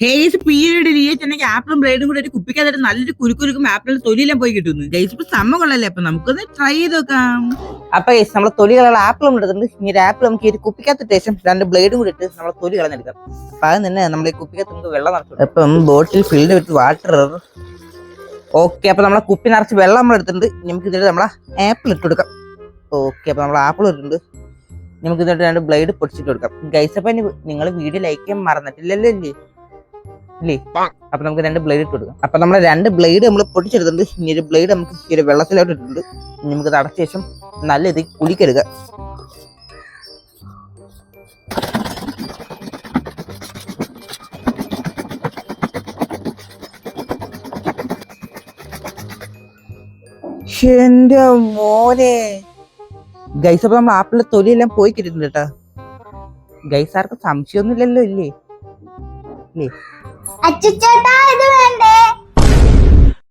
Hayes period എനിക്ക് ആപ്പിളും ബ്ലേഡും കൂടെ ഒരു കുപ്പിക്കാതെ നല്ലൊരു കുരുക്കുരുക്കും ആപ്പിളിന്റെ തൊലിയെല്ലാം പോയി കിട്ടുന്നു. ഗൈസ് ഇപ്പൊ സംഭവം കൊള്ളല്ലേ, അപ്പൊ നമുക്കൊന്ന് ട്രൈ ചെയ്ത് നോക്കാം. അപ്പൊ ഗൈസ് നമ്മളെ തൊലികളുള്ള ആപ്പിളും എടുത്തിട്ടുണ്ട്. ഇനി ഒരു ആപ്പിൾ നമുക്ക് ഈ ഒരു കുപ്പിക്കകത്ത് ശേഷം രണ്ട് ബ്ലേഡും കൂടി ഇട്ട് നമ്മളെ തൊലി കളഞ്ഞെടുക്കാം. അപ്പൊ അത് തന്നെ നമ്മൾ ഈ കുപ്പിക്കകത്ത് നമുക്ക് വെള്ളം നിറച്ചു. അപ്പം ബോട്ടിൽ ഫിൽഡ് വിത്ത് വാട്ടർ. ഓക്കെ, അപ്പൊ നമ്മളെ കുപ്പി നിറച്ച് വെള്ളം നമ്മൾ എടുത്തിട്ടുണ്ട്. നമുക്ക് ഇതിട്ട് നമ്മളെ ആപ്പിൾ ഇട്ട് കൊടുക്കാം. ഓക്കെ, അപ്പൊ നമ്മൾ ആപ്പിൾ ഇട്ടിട്ടുണ്ട്. നമുക്ക് ഇതിട്ട് രണ്ട് ബ്ലേഡ് പൊടിച്ചിട്ട് കൊടുക്കാം. ഗൈസ് അപ്പൊ നിങ്ങൾ വീഡിയോ ലൈക്ക് ചെയ്യാൻ മറന്നിട്ടില്ലല്ലോ അല്ലേ? അപ്പൊ നമുക്ക് രണ്ട് ബ്ലേഡ് ഇട്ട് കൊടുക്കാം. അപ്പൊ നമ്മളെ രണ്ട് ബ്ലേഡ് നമ്മൾ പൊടിച്ചെടുത്തിട്ടുണ്ട്. ഇനി ഒരു ബ്ലേഡ് നമുക്ക് ഈ ഒരു വെള്ളത്തിലോട്ട് ഇട്ടിട്ടുണ്ട്. നമുക്ക് അടച്ച ശേഷം നല്ല ഇത് കുടിക്കെടുക്കുക. എന്റെ മോനെ ഗൈസ്, അപ്പൊ നമ്മൾ ആപ്പിളിന്റെ തൊലിയെല്ലാം പോയി കിട്ടിയിട്ടുണ്ട് കേട്ടോ. ഗൈസ് ആർക്കും സംശയമൊന്നുമില്ലല്ലോ ഇല്ലേ? അച്ചുച്ചേട്ടാ